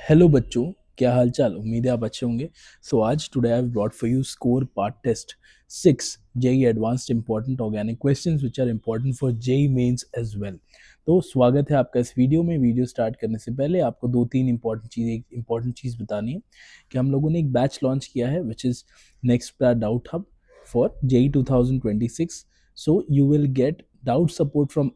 Hello बच्चों, क्या हाल चाल। उम्मीद है आप अच्छे होंगे। सो आज today I have brought for you score part test 6 JEE advanced important organic questions which are important for JEE mains as well. तो स्वागत है आपका इस वीडियो में। वीडियो स्टार्ट करने से पहले आपको दो तीन इंपॉर्टेंट चीज़ बतानी है कि हम लोगों ने एक बैच लॉन्च किया है which is next doubt hub for JEE 2026। So you will get doubt support from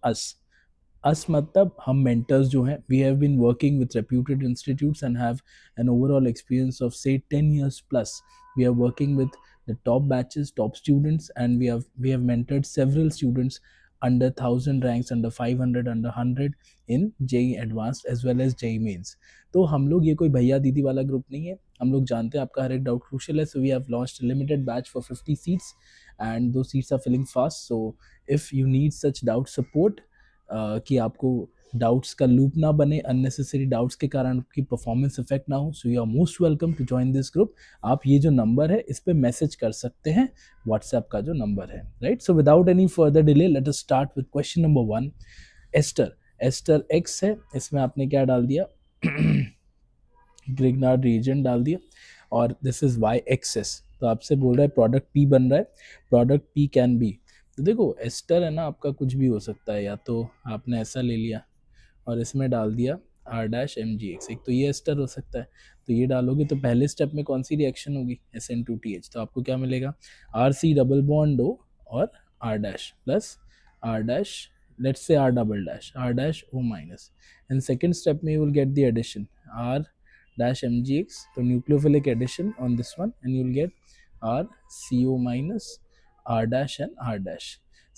us मतलब हम मेंटर्स जो हैं, we have been working with reputed institutes and have an overall experience of से 10 years plus. We are working with the top batches, top students, and we have mentored several students under 1000 ranks, under 500, under 100 in JEE Advanced as well as JEE Mains. तो हम लोग ये कोई भैया दीदी वाला group नहीं है। हम लोग जानते हैं आपका हर एक डाउट क्रूशियल है। So we have launched limited batch for 50 seats and those seats are filling fast. So if you need such doubt support, कि आपको डाउट्स का लूप ना बने, अननेसेसरी डाउट्स के कारण आपकी परफॉर्मेंस इफेक्ट ना हो, so you are most welcome to join this group. आप ये जो नंबर है इस पे मैसेज कर सकते हैं, व्हाट्सएप का जो नंबर है, right. So without any further delay let us start with question number 1। Ester ester X है, इसमें आपने क्या डाल दिया ग्रिग्नार्ड रीजन डाल दिया, और दिस इज वाई एक्सेस। तो आपसे बोल रहा है प्रोडक्ट पी बन रहा है, प्रोडक्ट पी कैन बी। तो देखो एस्टर है ना, आपका कुछ भी हो सकता है। या तो आपने ऐसा ले लिया और इसमें डाल दिया R dash M G X, एक तो ये एस्टर हो सकता है। तो ये डालोगे तो पहले स्टेप में कौन सी रिएक्शन होगी, S N two T H. तो आपको क्या मिलेगा, R C double bond O और R dash plus R dash, let's say R double dash, R dash O minus. And second step में you will get the addition R dash mgx, तो nucleophilic addition on this one, and you'll get r co minus r dash and r dash.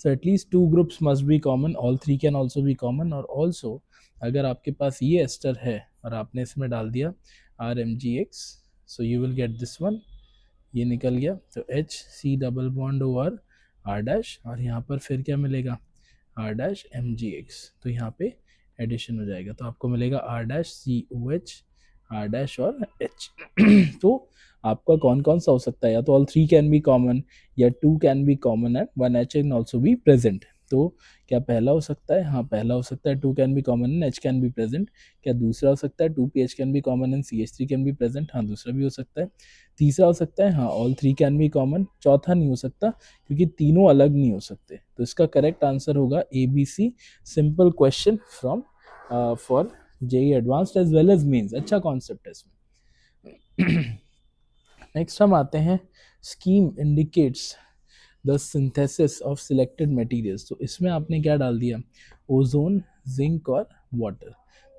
So at least two groups must be common, all three can also be common। और also अगर आपके पास ये ester है और आपने इसमें डाल दिया R M G X, so you will get this one, ये निकल गया। तो H C double bond over R dash, और यहाँ पर फिर क्या मिलेगा, R dash M G X. तो यहाँ पे एडिशन हो जाएगा, तो आपको मिलेगा R dash C O H, R dash और एच। तो आपका कौन कौन सा हो सकता है, या तो all three can be common, या two can be common and one H can also be present. तो क्या पहला हो सकता है, हाँ पहला हो सकता है, two can be common and H can be present. क्या दूसरा हो सकता है, two P H can be common and C H three can be present, हाँ दूसरा भी हो सकता है। तीसरा हो सकता है, हाँ all three can be common. चौथा नहीं हो सकता क्योंकि तीनों अलग नहीं हो सकते। तो इसका करेक्ट आंसर होगा A B C. Simple question from for JEE advanced as well as mains. अच्छा कॉन्सेप्ट है इसमें। नेक्स्ट हम आते हैं, scheme indicates the synthesis of selected materials. तो इसमें आपने क्या डाल दिया, ओजोन, जिंक और वाटर।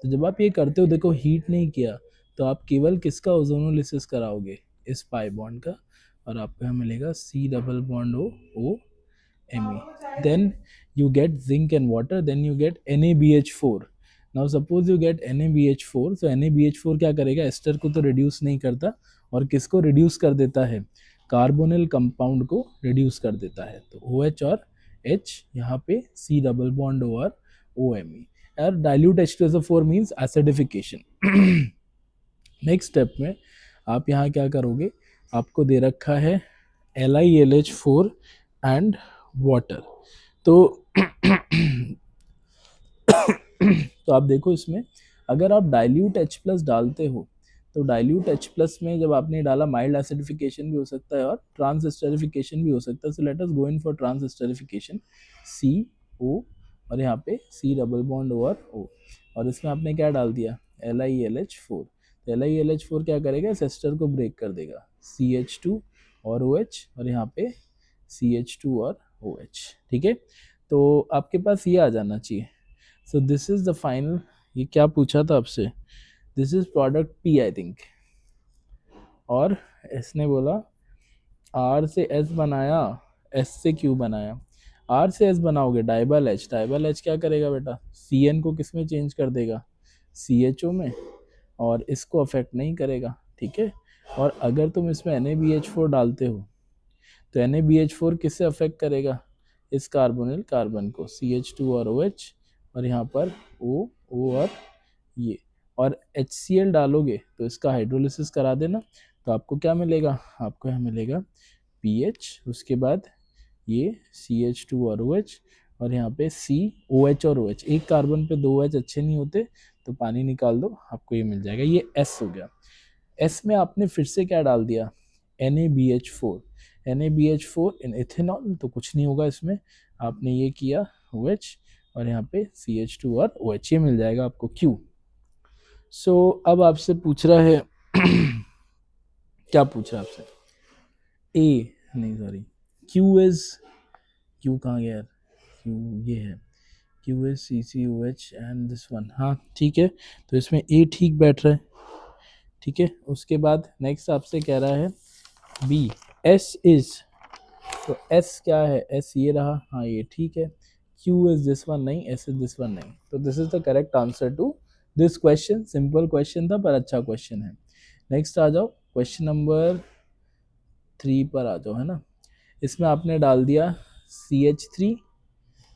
तो जब आप ये करते हो, देखो हीट नहीं किया, तो आप केवल किसका ओजोनोलिसिस कराओगे, इस पाई बॉन्ड का, और आपको यहाँ मिलेगा C double bond O O Me. Then you get zinc and water, then you get NaBH4। Now suppose you get NaBH4, so NaBH4 क्या करेगा, एस्टर को तो रिड्यूस नहीं करता, और किसको रिड्यूस कर देता है, कार्बोनिल कंपाउंड को रिड्यूस कर देता है। तो OH और H यहाँ पे C डबल बॉन्ड और OMe, और dilute H2SO4 means acidification. Next step में आप यहाँ क्या करोगे, आपको दे रखा है LiLH4 एंड वाटर। तो तो आप देखो इसमें अगर आप डाइल्यूट H प्लस डालते हो, तो डाइल्यूट H प्लस में जब आपने डाला, माइल्ड एसिडिफिकेशन भी हो सकता है और ट्रांस एस्टरिफिकेशन भी हो सकता है। So let us go in for transesterification, C O और यहाँ पे C double bond over O, और इसमें आपने क्या डाल दिया, LiLH4। तो LiLH4 क्या करेगा, इस एस्टर को ब्रेक कर देगा, CH2 और OH, और यहाँ पे CH2 और OH। ठीक है, तो आपके पास ये आ जाना चाहिए। सो दिस इज द फाइनल। ये क्या पूछा था आपसे, this is product P I think, और इसने बोला आर से एस बनाया, एस से क्यू बनाया। आर से एस बनाओगे, डाइबल एच, डाइबल एच क्या करेगा बेटा, सी एन को किस में चेंज कर देगा, सी एच ओ में, और इसको अफेक्ट नहीं करेगा। ठीक है, और अगर तुम इसमें NaBH4 डालते हो, तो NaBH4 किससे अफेक्ट करेगा, इस कार्बोनिल कार्बन को, CH2 और OH, और यहाँ पर O और ये, और HCl डालोगे तो इसका हाइड्रोलिसिस करा देना। तो आपको क्या मिलेगा, आपको यहाँ मिलेगा PH, उसके बाद ये CH2 और OH, और यहाँ पे COH और OH। एक कार्बन पे दो OH अच्छे नहीं होते, तो पानी निकाल दो, आपको ये मिल जाएगा, ये एस हो गया। एस में आपने फिर से क्या डाल दिया, NaBH4, NaBH4 इन इथेनॉल, तो कुछ नहीं होगा इसमें, आपने ये किया OH और यहाँ पे CH2 और OH, ये मिल जाएगा आपको Q। सो अब आपसे पूछ रहा है क्या पूछ रहा है आपसे, ए नहीं सॉरी, Q कहाँ गया यार, Q ये है, Q is CCOH and this one, हाँ ठीक है, तो इसमें ए ठीक बैठ रहा है, ठीक है। उसके बाद नेक्स्ट आपसे कह रहा है बी, एस इज, तो एस क्या है, एस ये रहा, हाँ ये ठीक है, क्यू इज दिस वन नहीं, एस इज दिस वन नहीं, तो this is the correct answer to this question. Simple question था पर अच्छा क्वेश्चन है। नेक्स्ट आ जाओ, क्वेश्चन नंबर 3 पर आ जाओ, है ना। इसमें आपने डाल दिया CH3,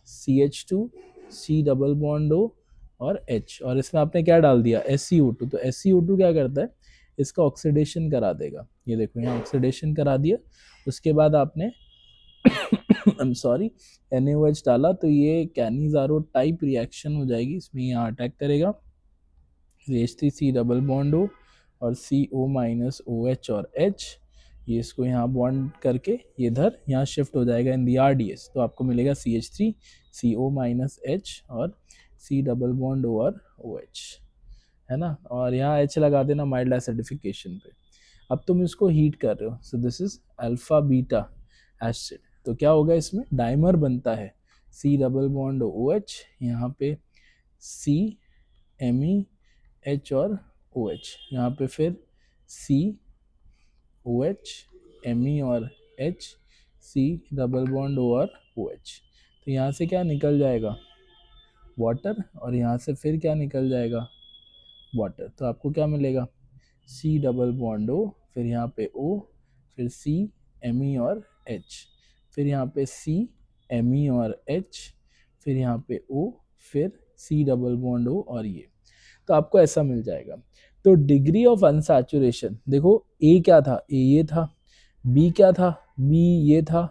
CH2, C double bond O और H, और इसमें आपने क्या डाल दिया, SiO2, तो SiO2 क्या करता है, इसका ऑक्सीडेशन करा देगा, ये देखो यहाँ ऑक्सीडेशन करा दिया। उसके बाद आपने आई एम सॉरी NaOH डाला, तो ये कैनिजारो टाइप रिएक्शन हो जाएगी, इसमें यहाँ अटैक करेगा, H3C डबल बॉन्ड O और CO माइनस OH और H, ये इसको यहाँ बॉन्ड करके ये इधर यहाँ शिफ्ट हो जाएगा इन दी RDS, तो आपको मिलेगा CH3 CO माइनस H और C डबल बॉन्ड O और OH, है ना, और यहाँ H लगा देना माइल्ड एसिडिफिकेशन पे। अब तुम इसको हीट कर रहे हो, सो this is alpha beta acid, तो क्या होगा, इसमें डाइमर बनता है, C डबल बॉन्ड OH, यहाँ पे C Me H और OH, यहाँ पे फिर C OH Me और H, C double bond O और OH, तो यहाँ से क्या निकल जाएगा, वाटर, और यहाँ से फिर क्या निकल जाएगा, वाटर, तो आपको क्या मिलेगा, C डबल बॉन्ड O, फिर यहाँ पे O, फिर C Me और H, फिर यहाँ पे C Me और H, फिर यहाँ पे O, फिर C डबल बॉन्ड O और ये, तो आपको ऐसा मिल जाएगा। तो डिग्री ऑफ अनसैचुरेशन देखो, ए क्या था, ए ये था, बी क्या था, बी ये था,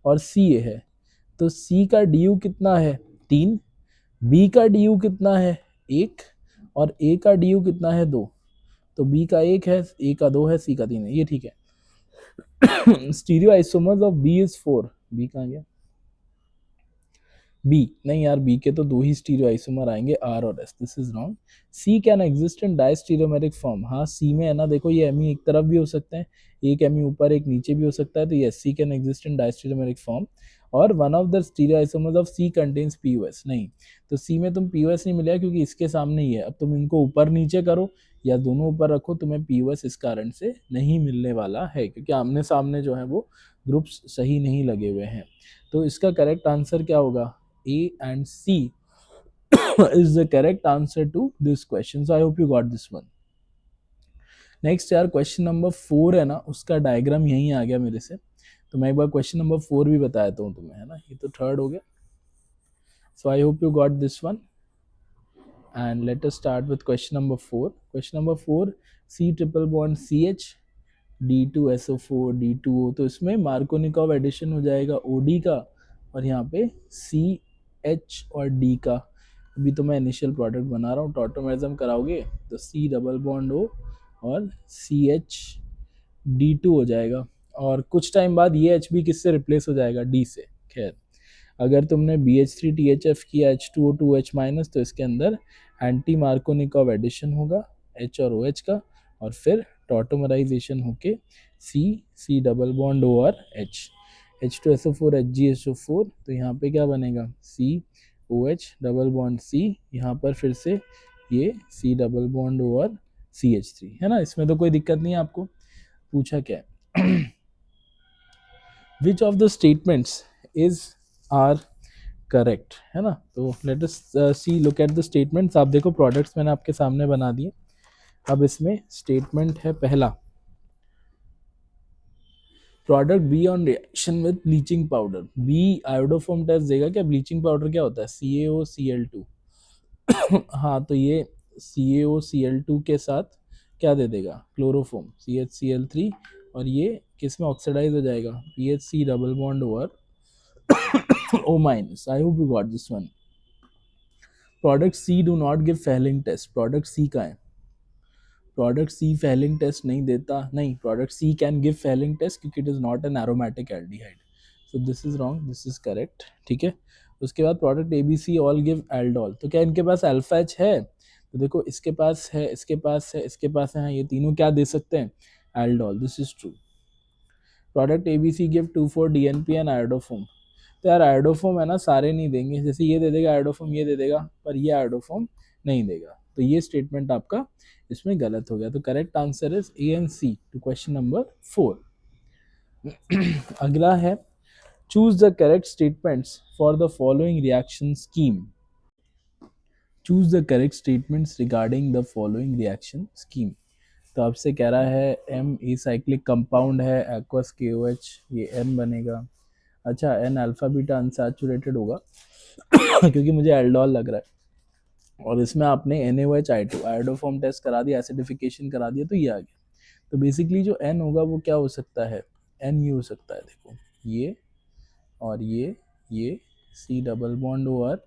और सी ये है, तो सी का डी कितना है 3, बी का डी कितना है 1, और ए का डी कितना है 2, तो बी का 1 है, ए का 2 है, सी का 3 है, ये ठीक है। Stereoisomers of B is 4, B कहाँ गया, बी नहीं यार, बी के तो 2 ही स्टीरियो आइसोमर आएंगे, आर और S, this is wrong. C can exist in diastereomeric form, हाँ सी में है ना, देखो ये एमी एक तरफ भी हो सकते हैं, एक एमी ऊपर एक नीचे भी हो सकता है, तो yes C can exist in diastereomeric form, और one of the stereoisomers of C contains POS, नहीं, तो सी में तुम पीओएस नहीं मिलेगा क्योंकि इसके सामने ही है, अब तुम इनको ऊपर नीचे करो या दोनों ऊपर रखो, तुम्हें पीओएस इस कारण से नहीं मिलने वाला है, क्योंकि आमने सामने जो है वो ग्रुप्स सही नहीं लगे हुए हैं। तो इसका करेक्ट आंसर क्या होगा, A and C is the correct answer to this question. So I hope you got this one. Next यार क्वेश्चन नंबर 4 है ना, उसका डायग्राम यहीं आ गया मेरे से, तो मैं एक बार क्वेश्चन नंबर 4 भी बता देता हूँ तुम्हें, है ना, ये तो थर्ड हो गया। So I hope you got this one and let us start with question number 4। Question number 4, C triple bond CH D2SO4 D2O, तो इसमें मार्कोनिकॉव एडिशन हो जाएगा OD का, और यहाँ पे CH और D का, अभी तो मैं इनिशियल प्रोडक्ट बना रहा हूँ, टॉटोमेरिज्म कराओगे तो C डबल बॉन्ड O और CH D2 हो जाएगा, और कुछ टाइम बाद ये H भी किससे रिप्लेस हो जाएगा, D से। खैर अगर तुमने BH3THF किया H2O2H माइनस, तो इसके अंदर एंटी मार्कोनिकॉव एडिशन होगा H और OH का, और फिर टॉटोमराइजेशन होके C डबल बॉन्ड O और H, H2SO4 HgSO4, तो यहाँ पे क्या बनेगा COH डबल बॉन्ड C, यहाँ पर फिर से ये C डबल बॉन्ड O और CH3, है ना, इसमें तो कोई दिक्कत नहीं है। आपको पूछा क्या है, which of the statements is are correct, है ना, तो let us see look at the statements. आप देखो प्रोडक्ट्स मैंने आपके सामने बना दिए, अब इसमें स्टेटमेंट है पहला, product B on reaction with bleaching powder, B iodoform test देगा, क्या ब्लीचिंग पाउडर क्या होता है CaOCl2 हाँ, तो ये CaOCl2 के साथ क्या दे देगा, क्लोरोफॉर्म CHCl3, और ये किस में ऑक्सीडाइज हो जाएगा, PHC double bond over O minus. I hope you got this one. Product C do not give Fehling test, product C का है, प्रोडक्ट सी फेलिंग टेस्ट नहीं देता, नहीं, product C can give Fehling test क्योंकि it is not an aromatic aldehyde, so this is wrong, this is correct, ठीक है। उसके बाद product A B C all give aldol, तो क्या इनके पास अल्फा एच है, तो देखो इसके पास है, इसके पास है, इसके पास है, हाँ, ये तीनों क्या दे सकते हैं, aldol, this is true. Product A B C give 2,4 DNP and iodoform, तो यार आयोडोफोम है ना, सारे नहीं देंगे, जैसे ये दे देगा आयोडोफोम, ये दे देगा, पर ये आयोडोफोम नहीं देगा, तो ये स्टेटमेंट आपका इसमें गलत हो गया, तो correct answer is A and C to question number 4। अगला है choose the correct statements for the following reaction scheme, choose the correct statements regarding the following reaction scheme, तो आपसे कह रहा है एम ई साइक्लिक कंपाउंड है, aqueous K O H, ये M बनेगा, अच्छा एन अल्फा बीटा अनसैचुरेटेड होगा क्योंकि मुझे एल्डोल लग रहा है, और इसमें आपने NaOH आयोडोफॉर्म टेस्ट करा दिया, एसिडिफिकेशन करा दिया, तो ये आ गया, तो बेसिकली जो N होगा वो क्या हो सकता है, N ये हो सकता है, देखो ये और ये C डबल बॉन्ड और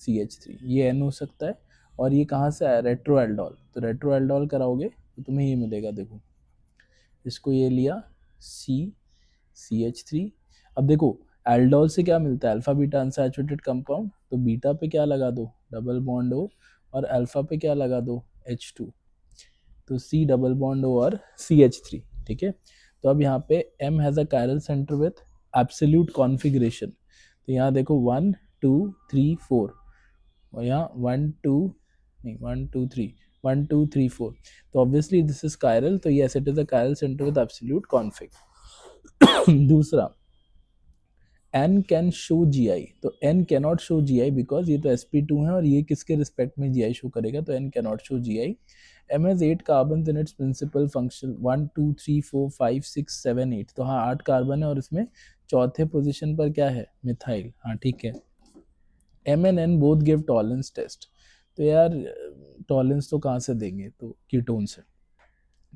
CH3, ये N हो सकता है, और ये कहाँ से आया, रेट्रो एल्डोल, तो रेट्रो एल्डोल कराओगे तो तुम्हें ये मिलेगा, देखो इसको ये लिया CH3, अब देखो एल्डोल से क्या मिलता है, अल्फा बीटा अनसैचुरेटेड कंपाउंड, तो बीटा पे क्या लगा दो, डबल बॉन्ड O, और अल्फा पे क्या लगा दो, H2, तो C डबल बॉन्ड O और CH3, ठीक है। तो अब यहाँ पे M has a chiral centre with absolute configuration, तो यहाँ देखो 1 2 3 4, और यहाँ 1 2 नहीं 1 2 3 1 2 3 4, तो ऑब्वियसली दिस इज कायरल, तो yes it is a chiral centre with absolute config. दूसरा N कैन शो GI, तो N cannot show GI because ये तो sp2 है, और ये किसके रिस्पेक्ट में GI शो करेगा, तो N cannot show GI। M has 8 carbon in its principal function 1 2 3 4 5 6 7 8, तो हाँ 8 कार्बन है, और इसमें चौथे पोजीशन पर क्या है, मिथाइल, हाँ ठीक है। M and N both give Tollens test, तो यार टॉलेंस तो कहाँ से देंगे, तो कीटोन से,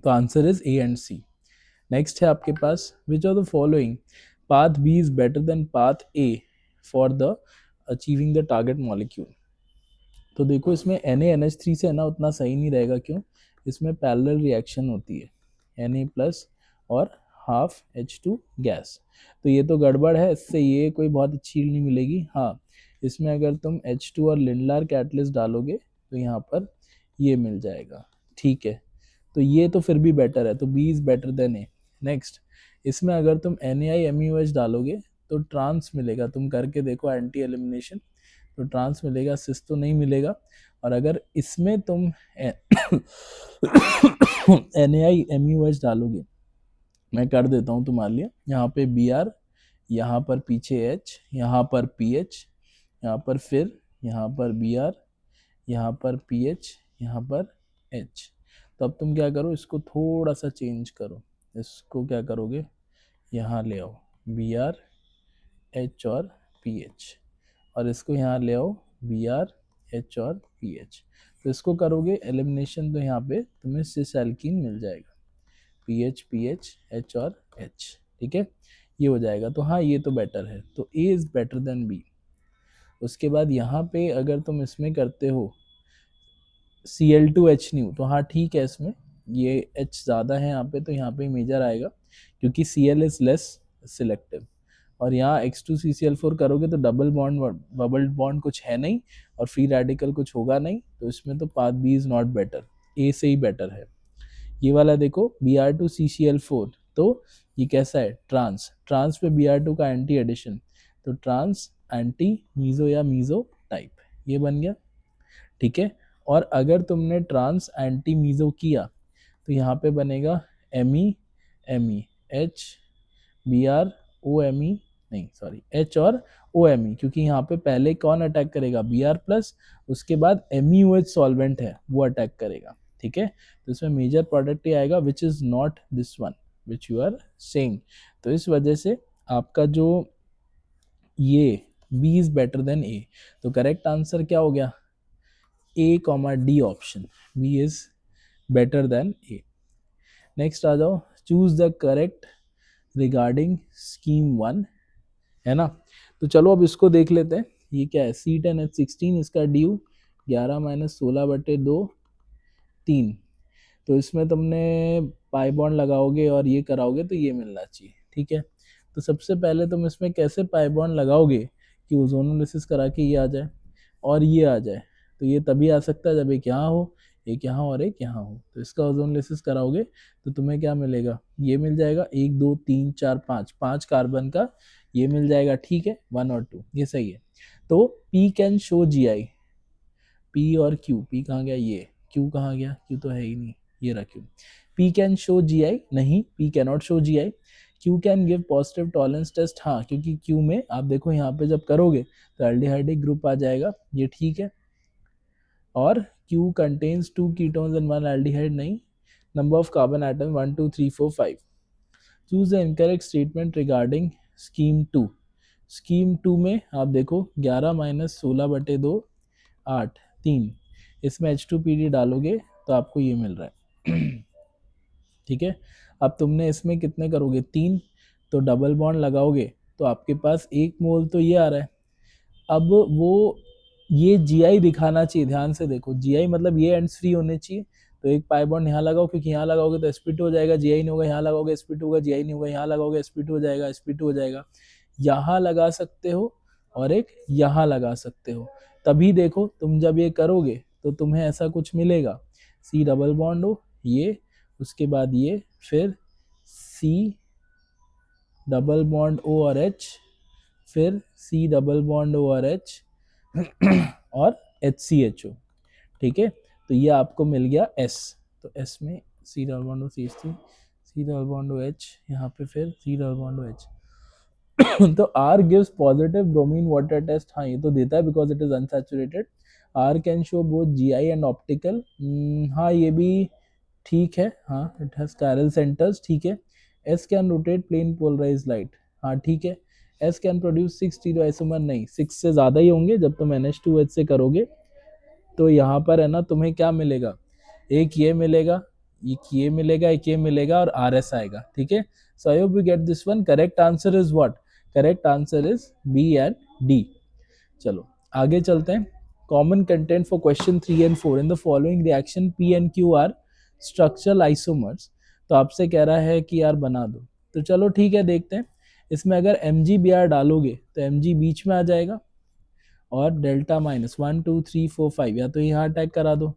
तो answer is A and C। Next है आपके पास which of the following path B is better than path A for the achieving the target molecule, तो देखो इसमें NaNH3 से है ना उतना सही नहीं रहेगा, क्यों, इसमें पैरेलल रिएक्शन होती है Na प्लस और हाफ H2 गैस, तो ये तो गड़बड़ है, इससे ये कोई बहुत अच्छी नहीं मिलेगी, हाँ इसमें अगर तुम H2 और लिंडलार कैटलिस्ट डालोगे तो यहाँ पर ये मिल जाएगा, ठीक है, तो ये तो फिर भी बेटर है, तो B is better than A. Next इसमें अगर तुम NaIMUH डालोगे तो ट्रांस मिलेगा, तुम करके देखो एंटी एलिमिनेशन, तो ट्रांस मिलेगा, सिस तो नहीं मिलेगा, और अगर इसमें तुम NaIMUH डालोगे, मैं कर देता हूँ तुम्हारे लिए, यहाँ पे Br, यहाँ पर पीछे H, यहाँ पर PH, यहाँ पर फिर यहाँ पर Br, यहाँ पर PH, यहाँ पर H, तो अब तुम क्या करो, इसको थोड़ा सा चेंज करो, इसको क्या करोगे, यहाँ ले आओ Br H और PH, और इसको यहाँ ले आओ Br H और PH, तो इसको करोगे एलिमिनेशन, तो यहाँ पे तुम्हें सिस एल्कीन मिल जाएगा, PH PH H और H, ठीक है, ये हो जाएगा, तो हाँ ये तो बेटर है, तो A is better then B। उसके बाद यहाँ पे अगर तुम इसमें करते हो Cl2H न्यू, तो हाँ ठीक है, इसमें ये H ज़्यादा है यहाँ पे, तो यहाँ पे मेजर आएगा क्योंकि Cl इज लेस सिलेक्टिव, और यहाँ X2CCl4 करोगे तो डबल बॉन्ड बबल बॉन्ड कुछ है नहीं, और फ्री रेडिकल कुछ होगा नहीं, तो इसमें तो path B is not better, A से ही बेटर है। ये वाला देखो Br2CCl4, तो ये कैसा है, ट्रांस, ट्रांस पे Br2 का एंटी एडिशन, तो ट्रांस एंटी मीजो या मीजो टाइप, ये बन गया, ठीक है। और अगर तुमने ट्रांस एंटी मीजो किया तो यहाँ पे बनेगा Me H Br OMe, नहीं सॉरी H और OMe, क्योंकि यहाँ पे पहले कौन अटैक करेगा, Br प्लस, उसके बाद MeOH सॉल्वेंट है वो अटैक करेगा, ठीक है, तो इसमें मेजर प्रोडक्ट ही आएगा which is not this one which you are saying, तो इस वजह से आपका जो ये B is better than A, तो करेक्ट आंसर क्या हो गया, A, D option, B is better than A। Next आ जाओ, choose the correct regarding scheme 1, है ना, तो चलो अब इसको देख लेते हैं, ये क्या है C10H16, इसका ड्यू 11 माइनस 16/2 3। तो इसमें तुमने पाई बॉन्ड लगाओगे और ये कराओगे तो ये मिलना चाहिए, ठीक है। तो सबसे पहले तुम इसमें कैसे पाई बॉन्ड लगाओगे कि ओजोनोलिसिस करा के ये आ जाए और ये आ जाए। तो ये तभी आ सकता है जब एक यहाँ हो, एक यहाँ और एक यहाँ हो। तो इसका ओजोनोलिसिस कराओगे तो तुम्हें क्या मिलेगा, ये मिल जाएगा 1 2 3 4 5, 5 कार्बन का ये मिल जाएगा, ठीक है। 1 और 2 ये सही है। तो P can show GI, P और Q, P कहाँ गया, ये Q कहाँ गया, Q तो है ही नहीं, ये रहा Q। P can show GI नहीं, P cannot show GI। Q can give positive Tollens test, हाँ, क्योंकि Q में आप देखो यहाँ पे जब करोगे तो एल्डिहाइडिक ग्रुप आ जाएगा, ये ठीक है। और Q contains 2 ketones and 1 aldehyde नहीं। Number of carbon atom 1 2 3 4 5। Choose the incorrect statement regarding scheme 2। Scheme 2 में आप देखो 11 माइनस 16/2 8 3, इसमें H2PD डालोगे तो आपको ये मिल रहा है ठीक है। अब तुमने इसमें कितने करोगे, 3, तो डबल बॉन्ड लगाओगे तो आपके पास 1 मोल तो ये आ रहा है। अब वो ये GI दिखाना चाहिए, ध्यान से देखो, GI मतलब ये एंड्स फ्री होने चाहिए। तो एक पाई बॉन्ड यहाँ लगाओ, क्योंकि यहाँ लगाओगे तो sp2 हो जाएगा, GI नहीं होगा, यहाँ लगाओगे sp2 होगा, GI नहीं होगा, यहाँ लगाओगे sp2 हो जाएगा, sp2 हो जाएगा। यहाँ लगा सकते हो और एक यहाँ लगा सकते हो, तभी देखो तुम जब ये करोगे तो तुम्हें ऐसा कुछ मिलेगा, C डबल बॉन्ड हो ये, उसके बाद ये, फिर C डबल बॉन्ड O और H, फिर C डबल बॉन्ड O और H और HCHO, ठीक है। तो ये आपको मिल गया S। तो S में C double bond O CH3, C double bond O H, यहाँ पे फिर C double bond O H तो R gives positive bromine water test, हाँ ये तो देता है because it is unsaturated। R can show both GI and optical, हाँ ये भी ठीक है, हाँ it has chiral centers, ठीक है। S can rotate plane polarized light, हाँ ठीक है। S can produce 6 stereoisomer, नहीं 6 से ज़्यादा ही होंगे जब तुम NH2H से करोगे। तो यहाँ पर है ना तुम्हें क्या मिलेगा, एक ये मिलेगा, एक ये मिलेगा, एक ये मिलेगा और RS आएगा, ठीक है। So I hope you get this one. Correct answer is what, correct answer is B and D। चलो आगे चलते हैं। Common content for question 3 and 4, in the following reaction P and Q are structural isomers. तो आपसे कह रहा है कि यार बना दो, तो चलो ठीक है देखते हैं। इसमें अगर MgBr डालोगे तो Mg बीच में आ जाएगा और डेल्टा माइनस 1 2 3 4 5, या तो यहाँ अटैक करा दो,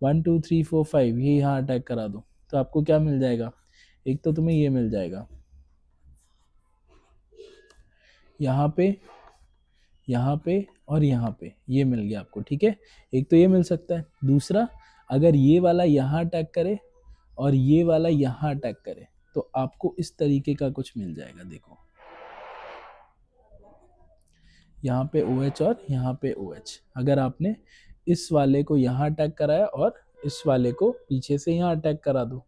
1 2 3 4 5 ये यहाँ अटैक करा दो, तो आपको क्या मिल जाएगा, एक तो तुम्हें ये मिल जाएगा यहाँ पे, यहाँ पे और यहाँ पे, ये मिल गया आपको, ठीक है। एक तो ये मिल सकता है। दूसरा, अगर ये वाला यहाँ अटैक करे और ये वाला यहाँ अटैक करे तो आपको इस तरीके का कुछ मिल जाएगा, देखो यहाँ पे OH और यहाँ पे OH। अगर आपने इस वाले को यहाँ अटैक कराया और इस वाले को पीछे से यहाँ अटैक करा दो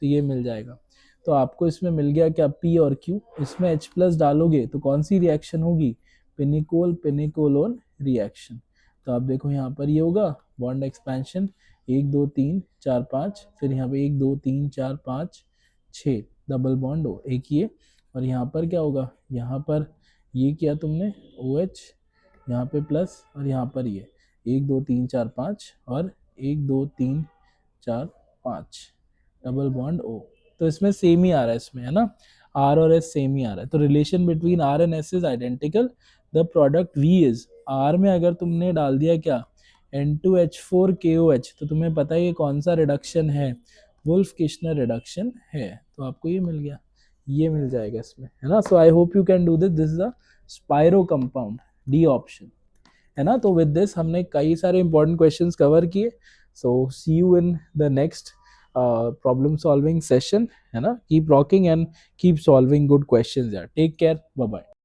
तो ये मिल जाएगा। तो आपको इसमें मिल गया क्या, P और Q। इसमें H+ डालोगे तो कौन सी रिएक्शन होगी, पिनिकोल पिनिकोलोन रिएक्शन। तो आप देखो यहाँ पर ये होगा बॉन्ड एक्सपेंशन 1 2 3 4 5, फिर यहाँ पे 1 2 3 4 5 6 डबल बॉन्ड हो एक ये, और यहाँ पर क्या होगा, यहाँ पर ये किया तुमने OH, यहाँ पे प्लस और यहाँ पर ये 1 2 3 4 5 और 1 2 3 4 5 डबल बॉन्ड O। तो इसमें सेम ही आ रहा है, इसमें है ना, R और S सेम ही आ रहा है। तो relation between R and S is identical, the product V is, R में अगर तुमने डाल दिया क्या N2H4KOH, तो तुम्हें पता है ये कौन सा रिडक्शन है, वुल्फ किश्नर रिडक्शन है। तो आपको ये मिल गया, ये मिल जाएगा इसमें, है ना। So I hope you can do this, this is a spiro compound, D option, है ना। तो विद दिस हमने कई सारे इंपॉर्टेंट क्वेश्चंस कवर किए। So see you in the next problem solving session, है ना। Keep rocking and keep solving good questions यार, टेक केयर, बाय बाय।